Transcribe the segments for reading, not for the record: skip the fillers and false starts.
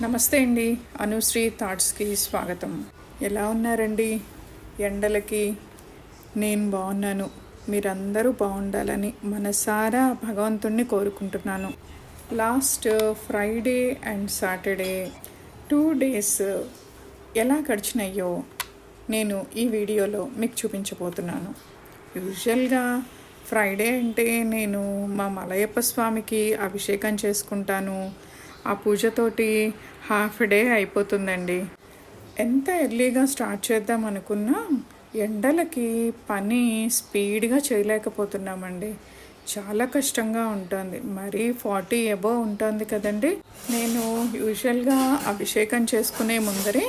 నమస్తే అండి. అనుశ్రీ థాట్స్కి స్వాగతం. ఎలా ఉన్నారండి? ఎండలకి నేను బాగున్నాను. మీరందరూ బాగుండాలని మనసారా భగవంతుణ్ణి కోరుకుంటున్నాను. Last Friday and Saturday 2 days ఎలా గడిచినాయో నేను ఈ వీడియోలో మీకు చూపించబోతున్నాను. యూజువల్గా ఫ్రైడే అంటే నేను మా మలయప్ప స్వామికి అభిషేకం చేసుకుంటాను. ఆ పూజతోటి హాఫ్ డే అయిపోతుందండి. ఎంత ఎర్లీగా స్టార్ట్ చేద్దాం అనుకున్నా ఎండలకి పని స్పీడ్గా చేయలేకపోతున్నామండి. చాలా కష్టంగా ఉంటుంది. మరీ 40 అబోవ్ ఉంటుంది కదండి. నేను యూజువల్గా అభిషేకం చేసుకునే ముందరే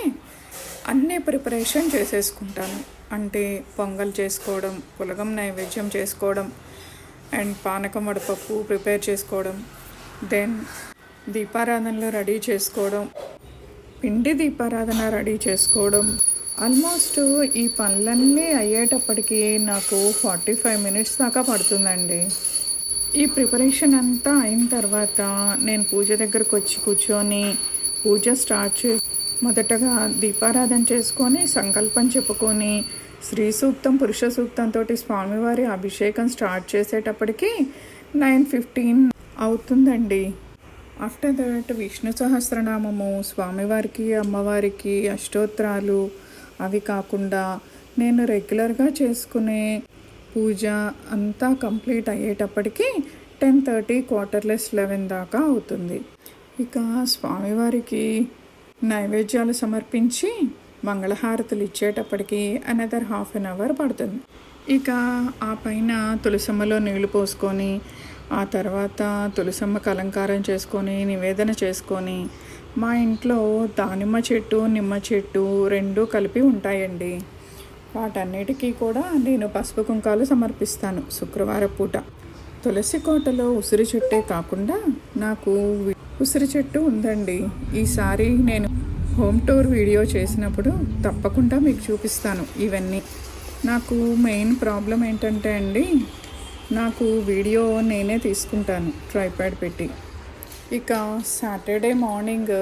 అన్నీ ప్రిపరేషన్ చేసేసుకుంటాను. అంటే పొంగల్ చేసుకోవడం, పులగం నైవేద్యం చేసుకోవడం అండ్ పానకం వడపప్పు ప్రిపేర్ చేసుకోవడం, దెన్ దీపారాధనలో రెడీ చేసుకోవడం, పిండి దీపారాధన రెడీ చేసుకోవడం. ఆల్మోస్ట్ ఈ పనులన్నీ అయ్యేటప్పటికి నాకు 45 మినిట్స్ దాకా పడుతుందండి. ఈ ప్రిపరేషన్ అంతా అయిన తర్వాత నేను పూజ దగ్గరకు వచ్చి కూర్చొని పూజ స్టార్ట్ చేసి మొదటగా దీపారాధన చేసుకొని సంకల్పం చెప్పుకొని శ్రీ సూక్తం పురుష సూక్తంతో స్వామివారి అభిషేకం స్టార్ట్ చేసేటప్పటికి 9:15 అవుతుందండి. ఆఫ్టర్ దట్ విష్ణు సహస్రనామము, స్వామివారికి అమ్మవారికి అష్టోత్తరాలు, అవి కాకుండా నేను రెగ్యులర్గా చేసుకునే పూజ అంతా కంప్లీట్ అయ్యేటప్పటికి 10:30 11 దాకా అవుతుంది. ఇక స్వామివారికి నైవేద్యాలు సమర్పించి మంగళహారతులు ఇచ్చేటప్పటికి అనదర్ హాఫ్ అన్ అవర్ పడుతుంది. ఇక ఆ పైన తులసమ్మలో నీళ్లు పోసుకొని ఆ తర్వాత తులసమ్మకు అలంకారం చేసుకొని నివేదన చేసుకొని, మా ఇంట్లో దానిమ్మ చెట్టు నిమ్మ చెట్టు 2 కలిపి ఉంటాయండి. వాటన్నిటికీ కూడా నేను పసుపు కుంకాలు సమర్పిస్తాను శుక్రవారం పూట. తులసి కోటలో ఉసిరి చెట్టే కాకుండా నాకు ఉసిరి చెట్టు ఉందండి. ఈసారి నేను హోమ్ టూర్ వీడియో చేసినప్పుడు తప్పకుండా మీకు చూపిస్తాను ఇవన్నీ. నాకు మెయిన్ ప్రాబ్లం ఏంటంటే అండి, నాకు వీడియో నేనే తీసుకుంటాను ట్రైపాడ్ పెట్టి. ఇక సాటర్డే మార్నింగ్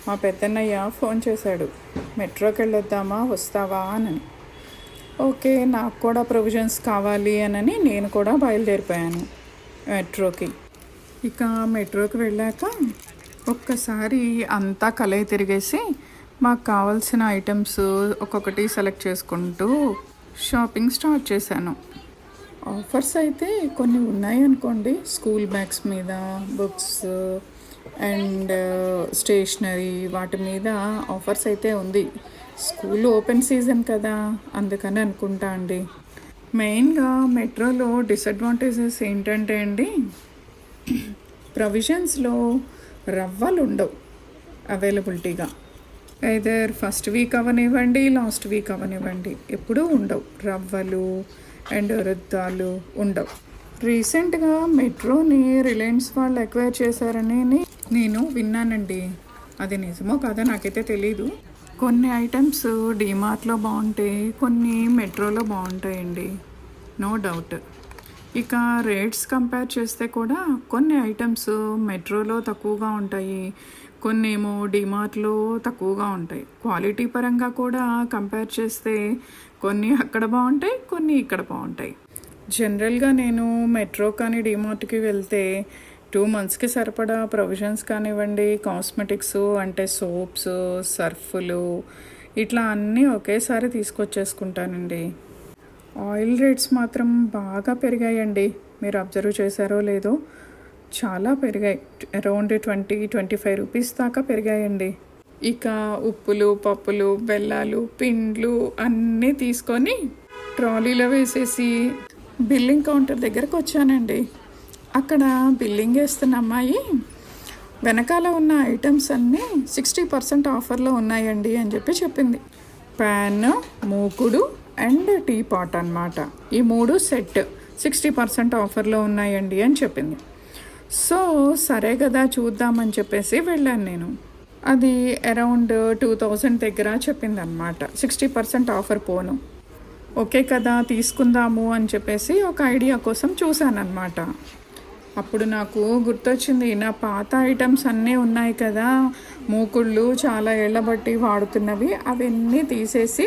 మా పెద్దన్నయ్య ఫోన్ చేశాడు, మెట్రోకి వెళ్ళొద్దామా వస్తావా అని. ఓకే, నాకు కూడా ప్రొవిజన్స్ కావాలి అని నేను కూడా బయలుదేరిపోయాను మెట్రోకి. ఇక మెట్రోకి వెళ్ళాక ఒక్కసారి అంతా కలయి తిరిగేసి మాకు కావాల్సిన ఐటమ్స్ ఒక్కొక్కటి సెలెక్ట్ చేసుకుంటూ షాపింగ్ స్టార్ట్ చేశాను. ఆఫర్స్ అయితే కొన్ని ఉన్నాయి అనుకోండి. స్కూల్ బ్యాగ్స్ మీద, బుక్స్ అండ్ స్టేషనరీ వాటి మీద ఆఫర్స్ అయితే ఉంది. స్కూల్ ఓపెన్ సీజన్ కదా, అందుకని అనుకుంటా అండి. మెయిన్గా మెట్రోలో డిసడ్వాంటేజెస్ ఏంటంటే అండి, ప్రొవిజన్స్లో రవ్వలు ఉండవు అవైలబిలిటీగా. ఐదర్ ఫస్ట్ వీక్ అవనివ్వండి, లాస్ట్ వీక్ అవనివ్వండి, ఎప్పుడూ ఉండవు రవ్వలు అండ్ వృద్ధాలు ఉండవు. రీసెంట్గా మెట్రోని రిలయన్స్ వాళ్ళు ఎక్వైర్ చేశారని నేను విన్నానండి. అది నిజమో కాదో నాకైతే తెలీదు. కొన్ని ఐటమ్స్ డీమార్ట్లో బాగుంటాయి, కొన్ని మెట్రోలో బాగుంటాయండి, నో డౌట్. ఇక రేట్స్ కంపేర్ చేస్తే కూడా కొన్ని ఐటమ్స్ మెట్రోలో తక్కువగా ఉంటాయి, కొన్ని ఏమో డీమార్ట్లో తక్కువగా ఉంటాయి. క్వాలిటీ పరంగా కూడా కంపేర్ చేస్తే కొన్ని అక్కడ బాగుంటాయి, కొన్ని ఇక్కడ బాగుంటాయి. జనరల్గా నేను మెట్రో కానీ డీమార్ట్కి వెళ్తే 2 monthsకి సరిపడా ప్రొవిజన్స్ కానివ్వండి, కాస్మెటిక్స్ అంటే సోప్స్, సర్ఫులు ఇట్లా అన్నీ ఒకేసారి తీసుకొచ్చేసుకుంటానండి. ఆయిల్ రేట్స్ మాత్రం బాగా పెరిగాయండి. మీరు అబ్జర్వ్ చేశారో లేదో, చాలా పెరిగాయి. అరౌండ్ 20-25 రూపీస్ దాకా పెరిగాయండి. ఇక ఉప్పులు, పప్పులు, బెల్లాలు, పిండ్లు అన్నీ తీసుకొని ట్రాలీలో వేసేసి బిల్లింగ్ కౌంటర్ దగ్గరకు వచ్చానండి. అక్కడ బిల్లింగ్ వేస్తున్న అమ్మాయి వెనకాల ఉన్న ఐటమ్స్ అన్నీ 60% ఆఫర్లో ఉన్నాయండి అని చెప్పింది. ప్యాన్, మూకుడు అండ్ టీ పాట్ అన్నమాట. ఈ 3 సెట్ 60% ఆఫర్లో ఉన్నాయండి అని చెప్పింది. సో సరే కదా చూద్దామని చెప్పేసి వెళ్ళాను నేను. అది అరౌండ్ 2000 దగ్గర చెప్పింది అనమాట. 60% ఆఫర్ పోను. ఓకే కదా తీసుకుందాము అని చెప్పేసి ఒక ఐడియా కోసం చూశాను అనమాట. అప్పుడు నాకు గుర్తొచ్చింది, నా పాత ఐటమ్స్ అన్నీ ఉన్నాయి కదా, మూకుళ్ళు చాలా ఏళ్ళ బట్టి వాడుతున్నవి, అవన్నీ తీసేసి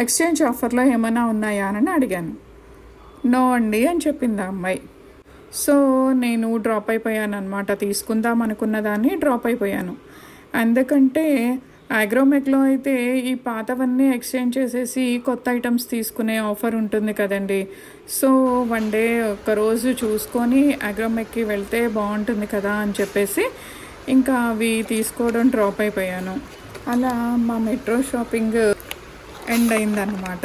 ఎక్స్చేంజ్ ఆఫర్లో ఏమైనా ఉన్నాయా అని అడిగాను. నో అండి అని చెప్పింది ఆ అమ్మాయి. సో నేను డ్రాప్ అయిపోయాను అనమాట. తీసుకుందాం అనుకున్న దాన్ని డ్రాప్ అయిపోయాను. ఎందుకంటే అగ్రోమెక్లో అయితే ఈ పాతవన్నీ ఎక్స్చేంజ్ చేసేసి కొత్త ఐటమ్స్ తీసుకునే ఆఫర్ ఉంటుంది కదండి. సో వన్ డే ఒక్కరోజు చూసుకొని అగ్రోమెక్కి వెళ్తే బాగుంటుంది కదా అని చెప్పేసి ఇంకా అవి తీసుకోవడం డ్రాప్ అయిపోయాను. అలా మా మెట్రో షాపింగ్ ఎండ్ అయిందన్నమాట.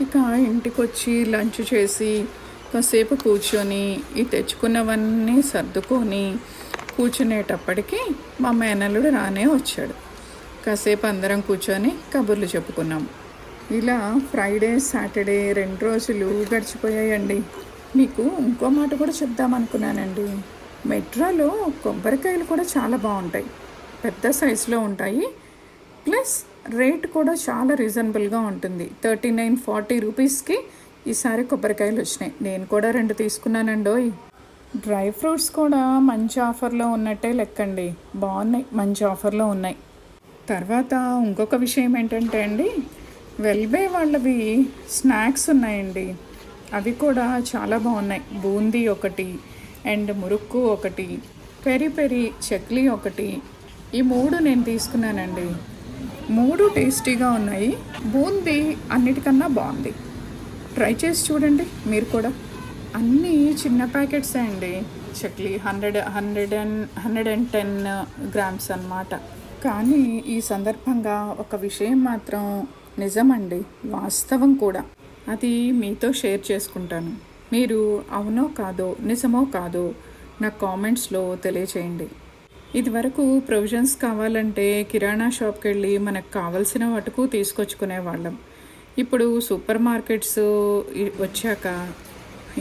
ఇక ఇంటికి వచ్చి లంచ్ చేసి కాసేపు కూర్చొని ఈ తెచ్చుకున్నవన్నీ సర్దుకొని కూర్చునేటప్పటికి మా మేనల్లుడు రానే వచ్చాడు. కాసేపు అందరం కూర్చొని కబుర్లు చెప్పుకున్నాం. ఇలా ఫ్రైడే సాటర్డే 2 రోజులు గడిచిపోయాయండి. మీకు ఇంకో మాట కూడా చెప్దామనుకున్నానండి. మెట్రోలో కొబ్బరికాయలు కూడా చాలా బాగుంటాయి, పెద్ద సైజులో ఉంటాయి, ప్లస్ రేట్ కూడా చాలా రీజనబుల్గా ఉంటుంది. 39-40 రూపీస్కి ఈసారి కొబ్బరికాయలు వచ్చినాయి. నేను కూడా 2 తీసుకున్నానండోయ్. డ్రై ఫ్రూట్స్ కూడా మంచి ఆఫర్లో ఉన్నట్టే లెక్కండి, బాగున్నాయి, మంచి ఆఫర్లో ఉన్నాయి. తర్వాత ఇంకొక విషయం ఏంటంటే అండి, వెల్బే వాళ్ళవి స్నాక్స్ ఉన్నాయండి, అవి కూడా చాలా బాగున్నాయి. బూందీ ఒకటి అండ్ మురుక్కు ఒకటి, పెరి పెరి చక్లీ ఒకటి, ఈ 3 నేను తీసుకున్నానండి. 3 టేస్టీగా ఉన్నాయి. బూందీ అన్నిటికన్నా బాగుంది, ట్రై చేసి చూడండి మీరు కూడా. అన్నీ చిన్న ప్యాకెట్సే అండి. చక్లీ 110 గ్రామ్స్ అన్నమాట. కానీ ఈ సందర్భంగా ఒక విషయం మాత్రం నిజమండి, వాస్తవం కూడా. అది మీతో షేర్ చేసుకుంటాను. మీరు అవునో కాదో, నిజమో కాదో నా కామెంట్స్లో తెలియచేయండి. ఇదివరకు ప్రొవిజన్స్ కావాలంటే కిరాణా షాప్కి వెళ్ళి మనకు కావలసిన మటుకు తీసుకొచ్చుకునే వాళ్ళం. ఇప్పుడు సూపర్ మార్కెట్స్ వచ్చాక,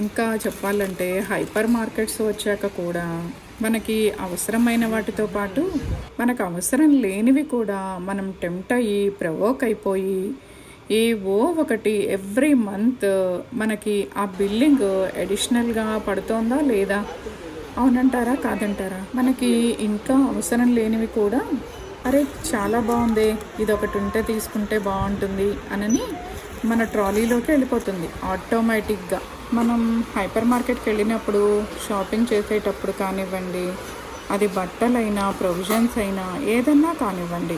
ఇంకా చెప్పాలంటే హైపర్ మార్కెట్స్ వచ్చాక కూడా మనకి అవసరమైన వాటితో పాటు మనకు అవసరం లేనివి కూడా మనం టెంప్ట్ అయ్యి ప్రవోక్ అయిపోయి ఏవో ఒకటి ఎవ్రీ మంత్ మనకి ఆ బిల్లింగ్ అడిషనల్గా పడుతోందా లేదా, అవునంటారా కాదంటారా? మనకి ఇంకా అవసరం లేనివి కూడా అరే చాలా బాగుంది, ఇది ఒకటి ఉంటే తీసుకుంటే బాగుంటుంది అని మన ట్రాలీలోకి వెళ్ళిపోతుంది ఆటోమేటిక్గా. మనం హైపర్ మార్కెట్కి వెళ్ళినప్పుడు షాపింగ్ చేసేటప్పుడు కానివ్వండి, అది బట్టలైనా ప్రొవిజన్స్ అయినా ఏదన్నా కానివ్వండి,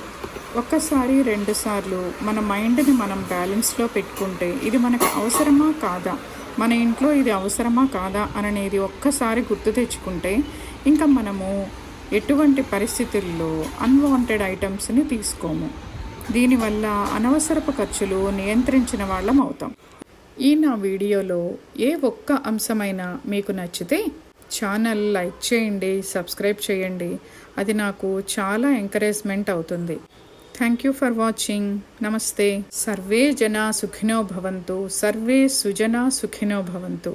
ఒక్కసారి 2 సార్లు మన మైండ్ని మనం బ్యాలెన్స్లో పెట్టుకుంటే ఇది మనకు అవసరమా కాదా, మన ఇంట్లో ఇది అవసరమా కాదా అనేది ఒక్కసారి గుర్తు తెచ్చుకుంటే ఇంకా మనము ఎటువంటి పరిస్థితుల్లో అన్వాంటెడ్ ఐటమ్స్ని తీసుకోము. దీనివల్ల అనవసరపు ఖర్చులు నియంత్రించిన వాళ్ళం అవుతాం. ఈ నా వీడియోలో ఏ ఒక్క అంశమైనా మీకు నచ్చితే ఛానల్ లైక్ చేయండి, సబ్స్క్రైబ్ చేయండి. అది నాకు చాలా ఎంకరేజ్మెంట్ అవుతుంది. Thank you for watching. నమస్తే. సర్వే జనా సుఖినో భవంతు, సర్వే సుజనా సుఖినో భవంతు.